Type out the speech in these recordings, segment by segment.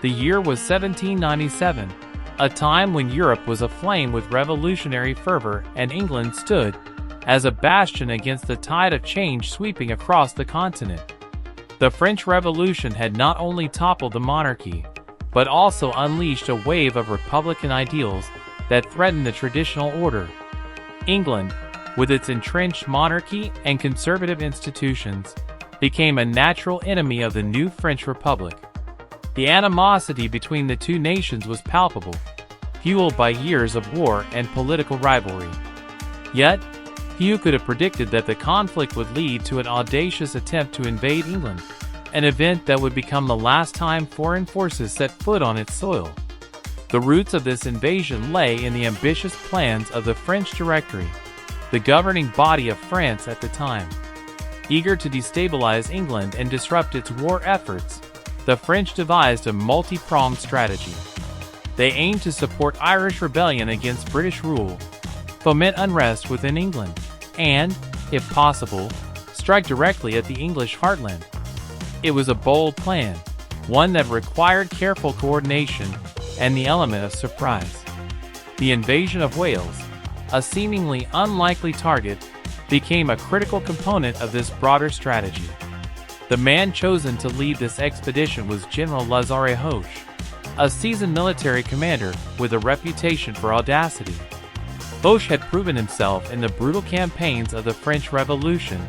The year was 1797, a time when Europe was aflame with revolutionary fervor and England stood as a bastion against the tide of change sweeping across the continent. The French Revolution had not only toppled the monarchy, but also unleashed a wave of republican ideals that threatened the traditional order. England, with its entrenched monarchy and conservative institutions, became a natural enemy of the new French Republic. The animosity between the two nations was palpable, fueled by years of war and political rivalry. Yet, few could have predicted that the conflict would lead to an audacious attempt to invade England, an event that would become the last time foreign forces set foot on its soil. The roots of this invasion lay in the ambitious plans of the French Directory, the governing body of France at the time. Eager to destabilize England and disrupt its war efforts, the French devised a multi-pronged strategy. They aimed to support Irish rebellion against British rule, foment unrest within England, and, if possible, strike directly at the English heartland. It was a bold plan, one that required careful coordination and the element of surprise. The invasion of Wales, a seemingly unlikely target, became a critical component of this broader strategy. The man chosen to lead this expedition was General Lazare Hoche, a seasoned military commander with a reputation for audacity. Hoche had proven himself in the brutal campaigns of the French Revolution,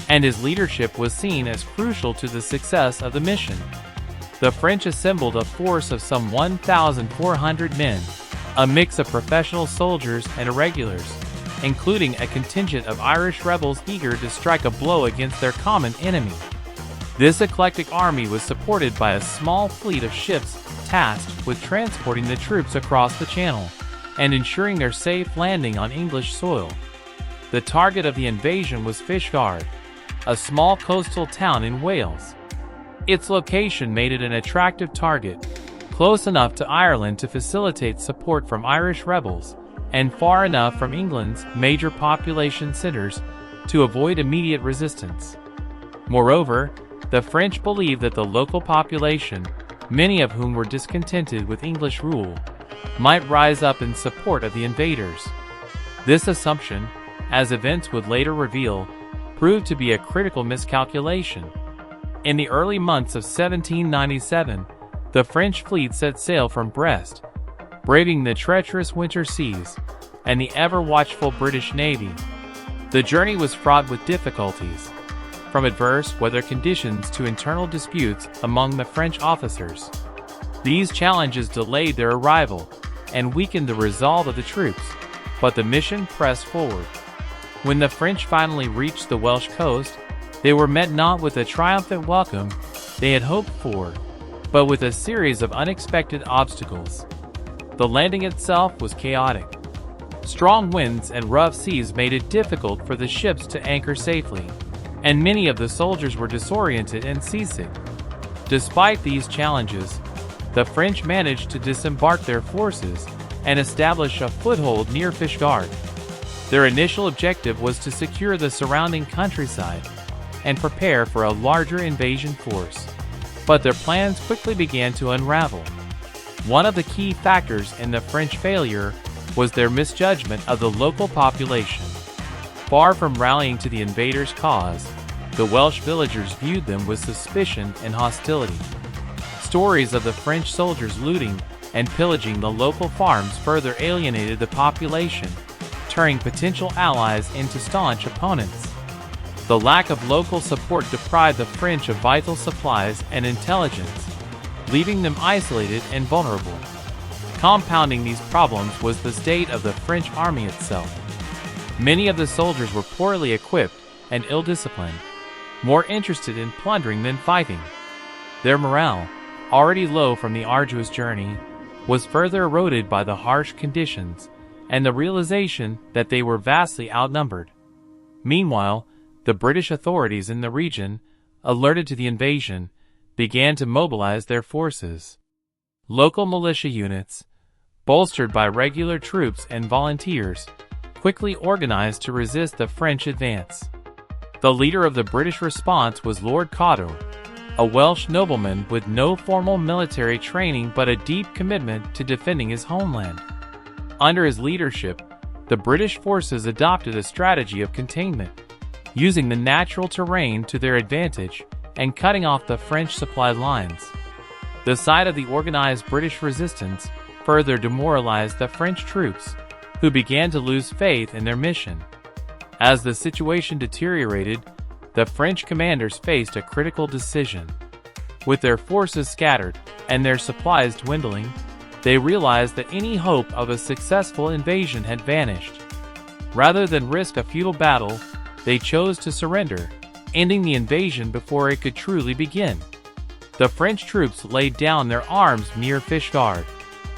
and his leadership was seen as crucial to the success of the mission. The French assembled a force of some 1,400 men, a mix of professional soldiers and irregulars, including a contingent of Irish rebels eager to strike a blow against their common enemy. This eclectic army was supported by a small fleet of ships tasked with transporting the troops across the Channel and ensuring their safe landing on English soil. The target of the invasion was Fishguard, a small coastal town in Wales. Its location made it an attractive target, close enough to Ireland to facilitate support from Irish rebels, and far enough from England's major population centers to avoid immediate resistance. Moreover, the French believed that the local population, many of whom were discontented with English rule, might rise up in support of the invaders. This assumption, as events would later reveal, proved to be a critical miscalculation. In the early months of 1797, the French fleet set sail from Brest, braving the treacherous winter seas and the ever-watchful British Navy. The journey was fraught with difficulties, from adverse weather conditions to internal disputes among the French officers. These challenges delayed their arrival and weakened the resolve of the troops, but the mission pressed forward. When the French finally reached the Welsh coast, they were met not with the triumphant welcome they had hoped for, but with a series of unexpected obstacles. The landing itself was chaotic. Strong winds and rough seas made it difficult for the ships to anchor safely, and many of the soldiers were disoriented and seasick. Despite these challenges, the French managed to disembark their forces and establish a foothold near Fishguard. Their initial objective was to secure the surrounding countryside and prepare for a larger invasion force. But their plans quickly began to unravel. One of the key factors in the French failure was their misjudgment of the local population. Far from rallying to the invaders' cause, the Welsh villagers viewed them with suspicion and hostility. Stories of the French soldiers looting and pillaging the local farms further alienated the population, turning potential allies into staunch opponents. The lack of local support deprived the French of vital supplies and intelligence, leaving them isolated and vulnerable. Compounding these problems was the state of the French army itself. Many of the soldiers were poorly equipped and ill-disciplined, more interested in plundering than fighting. Their morale, already low from the arduous journey, was further eroded by the harsh conditions and the realization that they were vastly outnumbered. Meanwhile, the British authorities in the region, alerted to the invasion, began to mobilize their forces. Local militia units, bolstered by regular troops and volunteers, quickly organized to resist the French advance. The leader of the British response was Lord Cawdor, a Welsh nobleman with no formal military training but a deep commitment to defending his homeland. Under his leadership, the British forces adopted a strategy of containment, using the natural terrain to their advantage and cutting off the French supply lines. The sight of the organized British resistance further demoralized the French troops, who began to lose faith in their mission. As the situation deteriorated, the French commanders faced a critical decision. With their forces scattered and their supplies dwindling, they realized that any hope of a successful invasion had vanished. Rather than risk a futile battle, they chose to surrender, ending the invasion before it could truly begin. The French troops laid down their arms near Fishguard,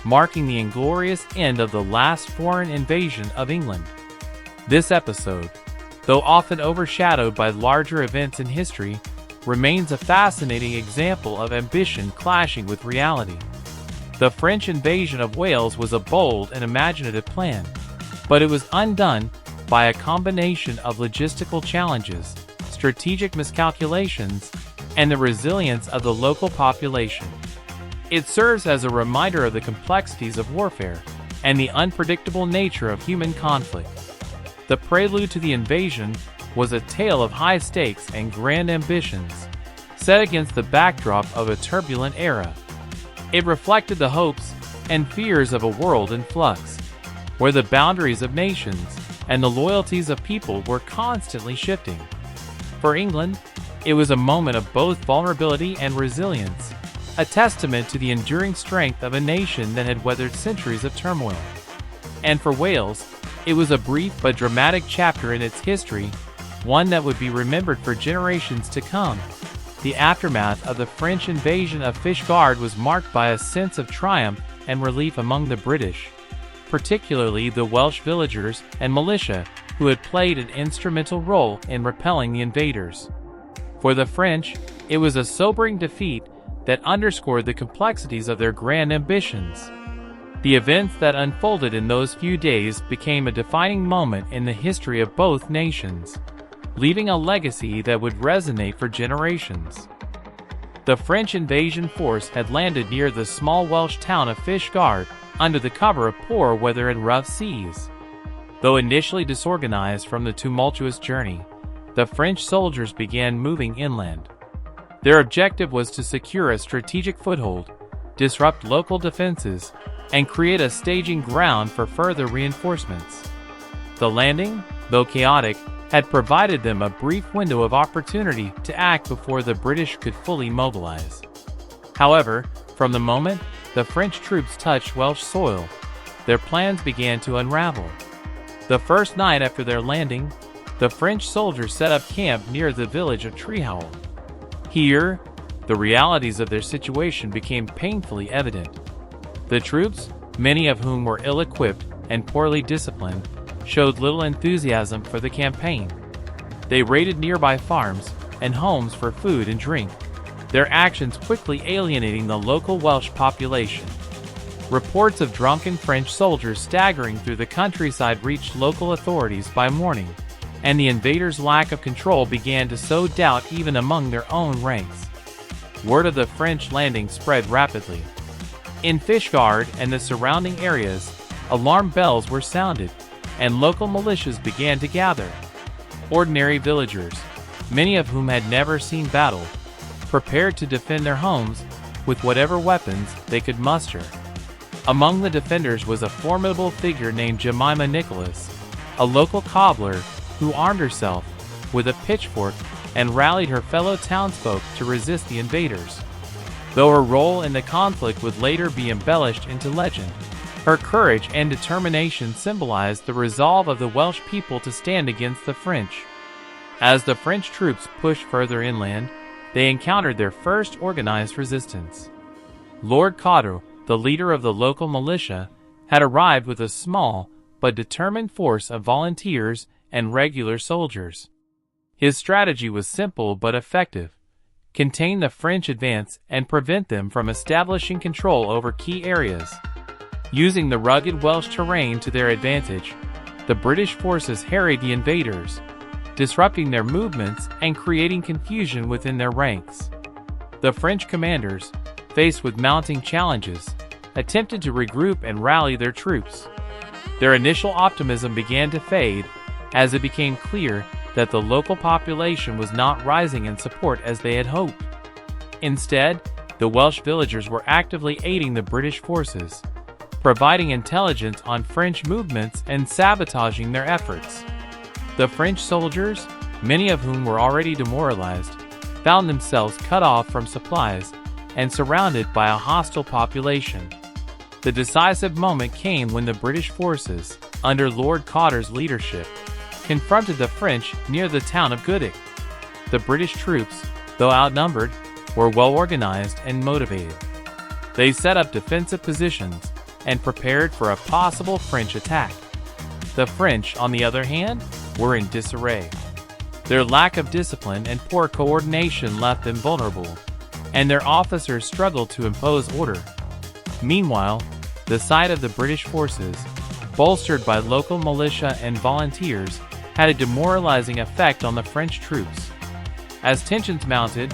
marking the inglorious end of the last foreign invasion of England. This episode, though often overshadowed by larger events in history, remains a fascinating example of ambition clashing with reality. The French invasion of Wales was a bold and imaginative plan, but it was undone by a combination of logistical challenges, strategic miscalculations, and the resilience of the local population. It serves as a reminder of the complexities of warfare and the unpredictable nature of human conflict. The prelude to the invasion was a tale of high stakes and grand ambitions, set against the backdrop of a turbulent era. It reflected the hopes and fears of a world in flux, where the boundaries of nations and the loyalties of people were constantly shifting. For England, it was a moment of both vulnerability and resilience, a testament to the enduring strength of a nation that had weathered centuries of turmoil. And for Wales, it was a brief but dramatic chapter in its history, one that would be remembered for generations to come. The aftermath of the French invasion of Fishguard was marked by a sense of triumph and relief among the British, particularly the Welsh villagers and militia who had played an instrumental role in repelling the invaders. For the French, it was a sobering defeat that underscored the complexities of their grand ambitions. The events that unfolded in those few days became a defining moment in the history of both nations, leaving a legacy that would resonate for generations. The French invasion force had landed near the small Welsh town of Fishguard under the cover of poor weather and rough seas. Though initially disorganized from the tumultuous journey, the French soldiers began moving inland. Their objective was to secure a strategic foothold, disrupt local defenses, and create a staging ground for further reinforcements. The landing, though chaotic, had provided them a brief window of opportunity to act before the British could fully mobilize. However, from the moment the French troops touched Welsh soil, their plans began to unravel. The first night after their landing, the French soldiers set up camp near the village of Trehowl. Here, the realities of their situation became painfully evident. The troops, many of whom were ill-equipped and poorly disciplined, showed little enthusiasm for the campaign. They raided nearby farms and homes for food and drink, their actions quickly alienating the local Welsh population. Reports of drunken French soldiers staggering through the countryside reached local authorities by morning, and the invaders' lack of control began to sow doubt even among their own ranks. Word of the French landing spread rapidly. In Fishguard and the surrounding areas, alarm bells were sounded, and local militias began to gather. Ordinary villagers, many of whom had never seen battle, prepared to defend their homes with whatever weapons they could muster. Among the defenders was a formidable figure named Jemima Nicholas, a local cobbler who armed herself with a pitchfork and rallied her fellow townsfolk to resist the invaders. Though her role in the conflict would later be embellished into legend, her courage and determination symbolized the resolve of the Welsh people to stand against the French. As the French troops pushed further inland, they encountered their first organized resistance. Lord Cotterell, the leader of the local militia, had arrived with a small but determined force of volunteers and regular soldiers. His strategy was simple but effective: contain the French advance and prevent them from establishing control over key areas. Using the rugged Welsh terrain to their advantage, the British forces harried the invaders, disrupting their movements and creating confusion within their ranks. The French commanders, faced with mounting challenges, attempted to regroup and rally their troops. Their initial optimism began to fade as it became clear that the local population was not rising in support as they had hoped. Instead, the Welsh villagers were actively aiding the British forces, providing intelligence on French movements and sabotaging their efforts. The French soldiers, many of whom were already demoralized, found themselves cut off from supplies and surrounded by a hostile population. The decisive moment came when the British forces, under Lord Cotter's leadership, confronted the French near the town of Goodwick. The British troops, though outnumbered, were well organized and motivated. They set up defensive positions and prepared for a possible French attack. The French, on the other hand, were in disarray. Their lack of discipline and poor coordination left them vulnerable, and their officers struggled to impose order. Meanwhile, the sight of the British forces, bolstered by local militia and volunteers, had a demoralizing effect on the French troops. As tensions mounted,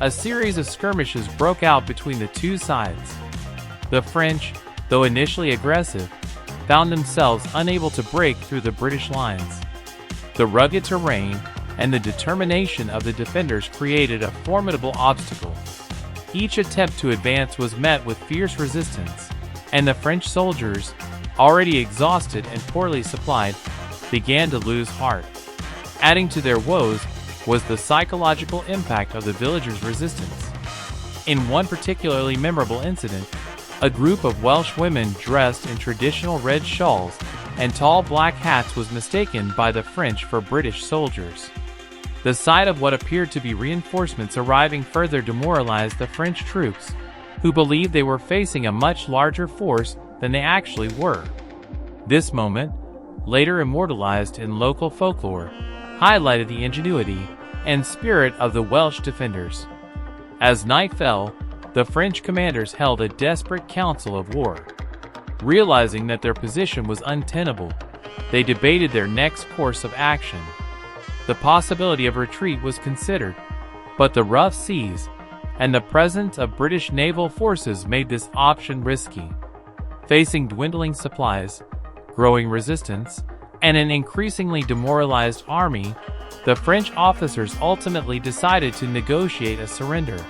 a series of skirmishes broke out between the two sides. The French, though initially aggressive, found themselves unable to break through the British lines. The rugged terrain and the determination of the defenders created a formidable obstacle. Each attempt to advance was met with fierce resistance, and the French soldiers, already exhausted and poorly supplied, began to lose heart. Adding to their woes was the psychological impact of the villagers' resistance. In one particularly memorable incident, a group of Welsh women dressed in traditional red shawls and tall black hats was mistaken by the French for British soldiers. The sight of what appeared to be reinforcements arriving further demoralized the French troops, who believed they were facing a much larger force than they actually were. This moment, later immortalized in local folklore, highlighted the ingenuity and spirit of the Welsh defenders. As night fell, the French commanders held a desperate council of war. Realizing that their position was untenable, they debated their next course of action. The possibility of retreat was considered, but the rough seas and the presence of British naval forces made this option risky. Facing dwindling supplies, growing resistance, and an increasingly demoralized army, the French officers ultimately decided to negotiate a surrender.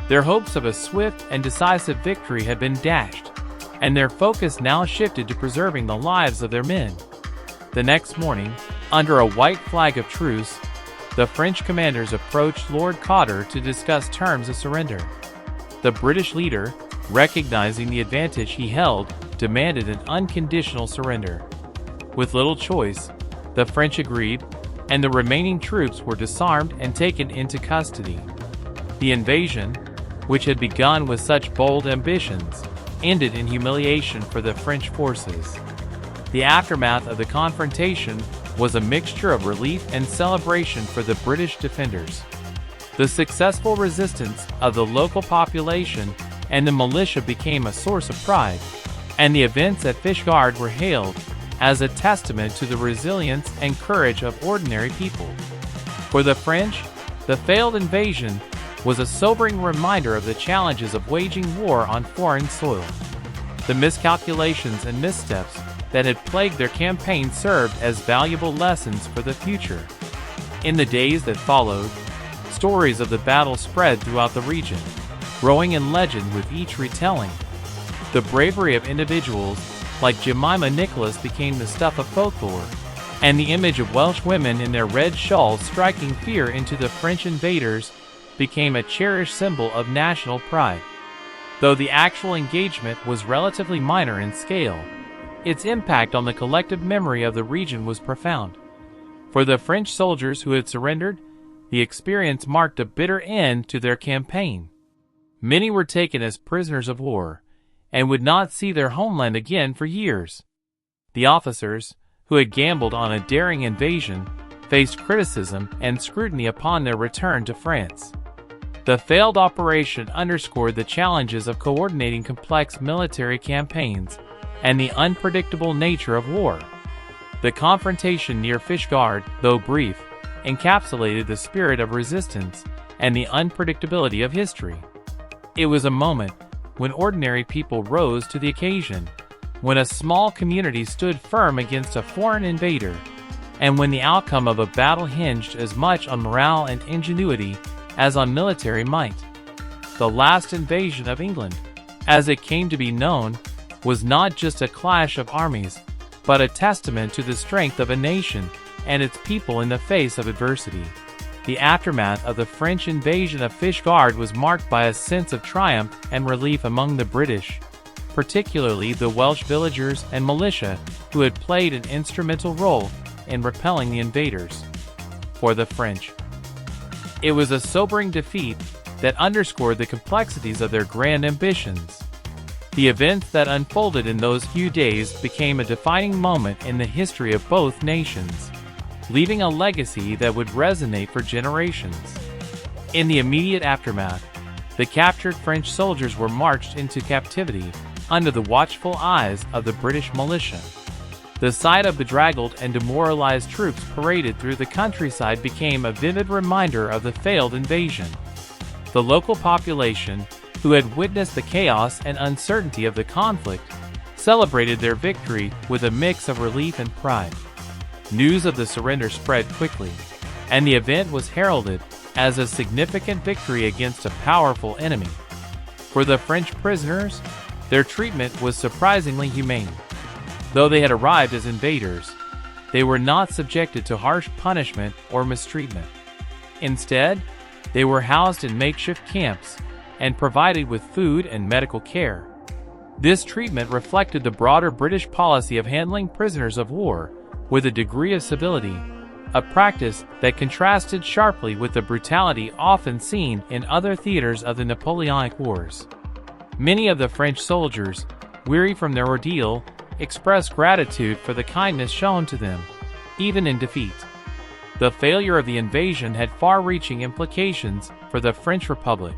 Their hopes of a swift and decisive victory had been dashed, and their focus now shifted to preserving the lives of their men. The next morning, under a white flag of truce, the French commanders approached Lord Cotter to discuss terms of surrender. The British leader, recognizing the advantage he held, demanded an unconditional surrender. With little choice, the French agreed, and the remaining troops were disarmed and taken into custody. The invasion, which had begun with such bold ambitions, ended in humiliation for the French forces. The aftermath of the confrontation was a mixture of relief and celebration for the British defenders. The successful resistance of the local population and the militia became a source of pride, and the events at Fishguard were hailed as a testament to the resilience and courage of ordinary people. For the French, the failed invasion was a sobering reminder of the challenges of waging war on foreign soil. The miscalculations and missteps that had plagued their campaign served as valuable lessons for the future. In the days that followed, stories of the battle spread throughout the region, growing in legend with each retelling. The bravery of individuals like Jemima Nicholas became the stuff of folklore, and the image of Welsh women in their red shawls striking fear into the French invaders became a cherished symbol of national pride. Though the actual engagement was relatively minor in scale, its impact on the collective memory of the region was profound. For the French soldiers who had surrendered, the experience marked a bitter end to their campaign. Many were taken as prisoners of war, and would not see their homeland again for years. The officers, who had gambled on a daring invasion, faced criticism and scrutiny upon their return to France. The failed operation underscored the challenges of coordinating complex military campaigns and the unpredictable nature of war. The confrontation near Fishguard, though brief, encapsulated the spirit of resistance and the unpredictability of history. It was a moment when ordinary people rose to the occasion, when a small community stood firm against a foreign invader, and when the outcome of a battle hinged as much on morale and ingenuity as on military might. The last invasion of England, as it came to be known, was not just a clash of armies, but a testament to the strength of a nation and its people in the face of adversity. The aftermath of the French invasion of Fishguard was marked by a sense of triumph and relief among the British, particularly the Welsh villagers and militia who had played an instrumental role in repelling the invaders. For the French, it was a sobering defeat that underscored the complexities of their grand ambitions. The events that unfolded in those few days became a defining moment in the history of both nations, leaving a legacy that would resonate for generations. In the immediate aftermath, the captured French soldiers were marched into captivity under the watchful eyes of the British militia. The sight of bedraggled and demoralized troops paraded through the countryside became a vivid reminder of the failed invasion. The local population, who had witnessed the chaos and uncertainty of the conflict, celebrated their victory with a mix of relief and pride. News of the surrender spread quickly, and the event was heralded as a significant victory against a powerful enemy. For the French prisoners, their treatment was surprisingly humane. Though they had arrived as invaders, they were not subjected to harsh punishment or mistreatment. Instead, they were housed in makeshift camps and provided with food and medical care. This treatment reflected the broader British policy of handling prisoners of war with a degree of civility, a practice that contrasted sharply with the brutality often seen in other theaters of the Napoleonic Wars. Many of the French soldiers, weary from their ordeal, expressed gratitude for the kindness shown to them, even in defeat. The failure of the invasion had far-reaching implications for the French Republic.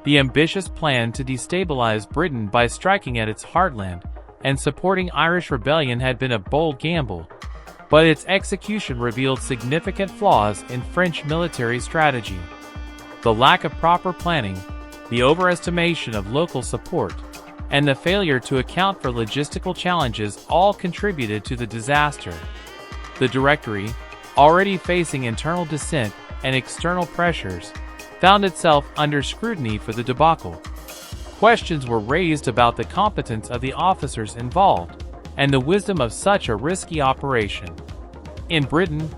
The ambitious plan to destabilize Britain by striking at its heartland and supporting Irish rebellion had been a bold gamble, but its execution revealed significant flaws in French military strategy. The lack of proper planning, the overestimation of local support, and the failure to account for logistical challenges all contributed to the disaster. The Directory, already facing internal dissent and external pressures, found itself under scrutiny for the debacle. Questions were raised about the competence of the officers involved and the wisdom of such a risky operation. In Britain,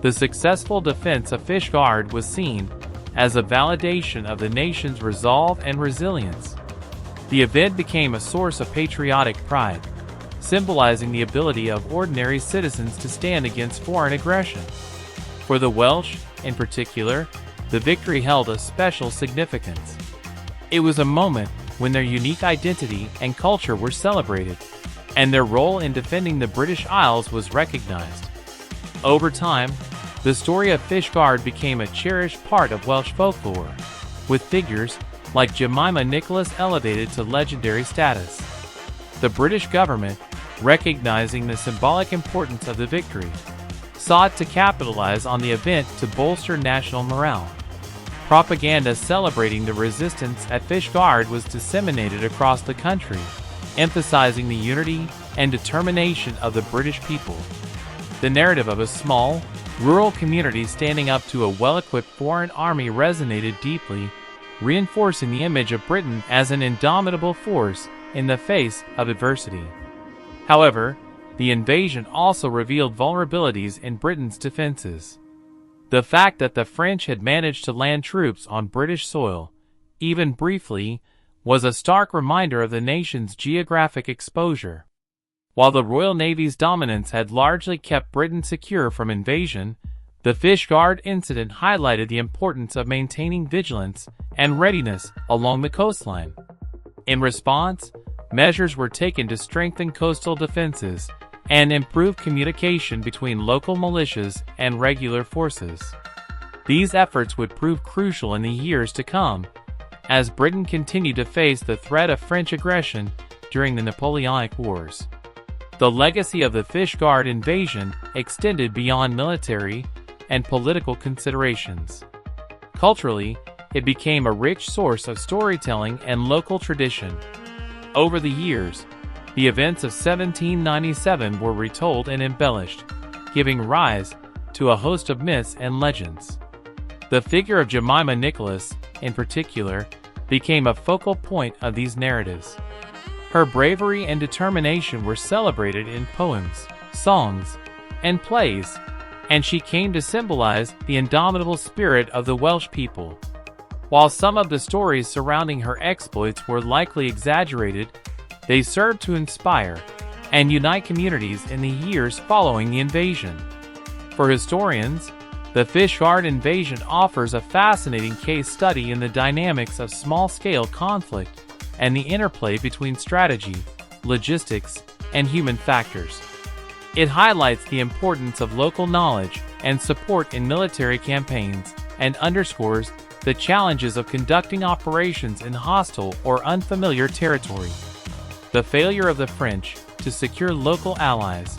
the successful defense of Fishguard was seen as a validation of the nation's resolve and resilience. The event became a source of patriotic pride, symbolizing the ability of ordinary citizens to stand against foreign aggression. For the Welsh, in particular, the victory held a special significance. It was a moment when their unique identity and culture were celebrated, and their role in defending the British Isles was recognized. Over time, the story of Fishguard became a cherished part of Welsh folklore, with figures like Jemima Nicholas elevated to legendary status. The British government, recognizing the symbolic importance of the victory, sought to capitalize on the event to bolster national morale. Propaganda celebrating the resistance at Fishguard was disseminated across the country, emphasizing the unity and determination of the British people. The narrative of a small, rural community standing up to a well-equipped foreign army resonated deeply, reinforcing the image of Britain as an indomitable force in the face of adversity. However, the invasion also revealed vulnerabilities in Britain's defenses. The fact that the French had managed to land troops on British soil, even briefly, was a stark reminder of the nation's geographic exposure. While the Royal Navy's dominance had largely kept Britain secure from invasion, the Fishguard incident highlighted the importance of maintaining vigilance and readiness along the coastline. In response, measures were taken to strengthen coastal defenses and improve communication between local militias and regular forces. These efforts would prove crucial in the years to come, as Britain continued to face the threat of French aggression during the Napoleonic Wars. The legacy of the Fishguard invasion extended beyond military and political considerations. Culturally, it became a rich source of storytelling and local tradition. Over the years, the events of 1797 were retold and embellished, giving rise to a host of myths and legends. The figure of Jemima Nicholas, in particular, became a focal point of these narratives. Her bravery and determination were celebrated in poems, songs, and plays, and she came to symbolize the indomitable spirit of the Welsh people. While some of the stories surrounding her exploits were likely exaggerated, they served to inspire and unite communities in the years following the invasion. For historians, the Fishguard invasion offers a fascinating case study in the dynamics of small-scale conflict and the interplay between strategy, logistics, and human factors. It highlights the importance of local knowledge and support in military campaigns and underscores the challenges of conducting operations in hostile or unfamiliar territory. The failure of the French to secure local allies,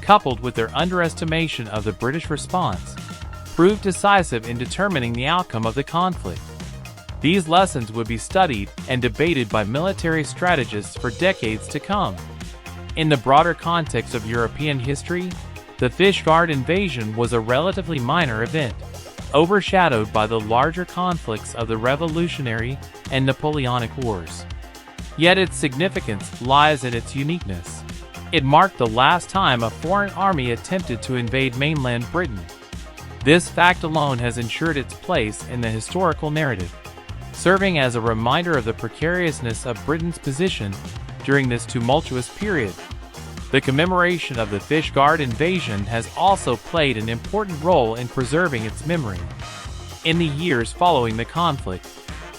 coupled with their underestimation of the British response, proved decisive in determining the outcome of the conflict. These lessons would be studied and debated by military strategists for decades to come. In the broader context of European history, the Fishguard invasion was a relatively minor event, overshadowed by the larger conflicts of the Revolutionary and Napoleonic Wars. Yet its significance lies in its uniqueness. It marked the last time a foreign army attempted to invade mainland Britain. This fact alone has ensured its place in the historical narrative, serving as a reminder of the precariousness of Britain's position during this tumultuous period. The commemoration of the Fishguard invasion has also played an important role in preserving its memory. In the years following the conflict,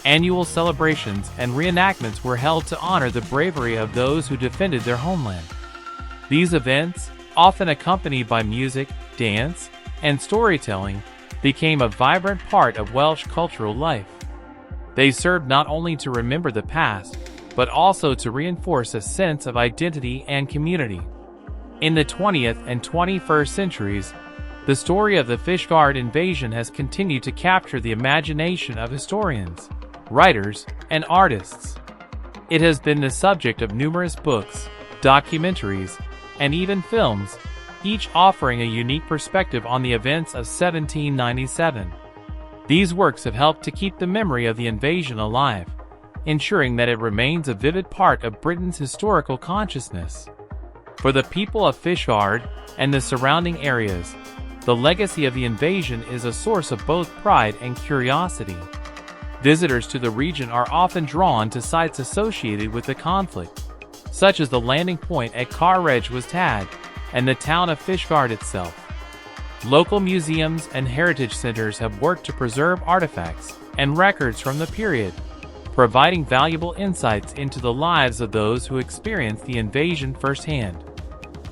annual celebrations and reenactments were held to honor the bravery of those who defended their homeland. These events, often accompanied by music, dance, and storytelling, became a vibrant part of Welsh cultural life. They served not only to remember the past, but also to reinforce a sense of identity and community. In the 20th and 21st centuries, the story of the Fishguard invasion has continued to capture the imagination of historians, writers, and artists. It has been the subject of numerous books, documentaries, and even films, each offering a unique perspective on the events of 1797. These works have helped to keep the memory of the invasion alive, ensuring that it remains a vivid part of Britain's historical consciousness. For the people of Fishguard and the surrounding areas, the legacy of the invasion is a source of both pride and curiosity. Visitors to the region are often drawn to sites associated with the conflict, such as the landing point at Carreg was Tad and the town of Fishguard itself. Local museums and heritage centers have worked to preserve artifacts and records from the period, providing valuable insights into the lives of those who experienced the invasion firsthand.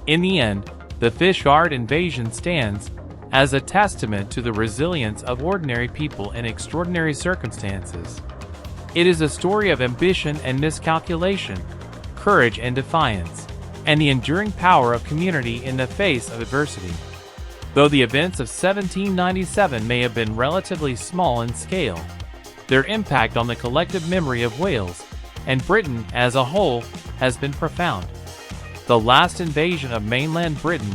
In the end, the Fishguard invasion stands as a testament to the resilience of ordinary people in extraordinary circumstances. It is a story of ambition and miscalculation, courage and defiance, and the enduring power of community in the face of adversity. Though the events of 1797 may have been relatively small in scale, their impact on the collective memory of Wales and Britain as a whole has been profound. The last invasion of mainland Britain,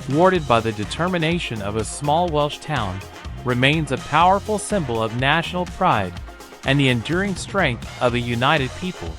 thwarted by the determination of a small Welsh town, remains a powerful symbol of national pride and the enduring strength of a united people.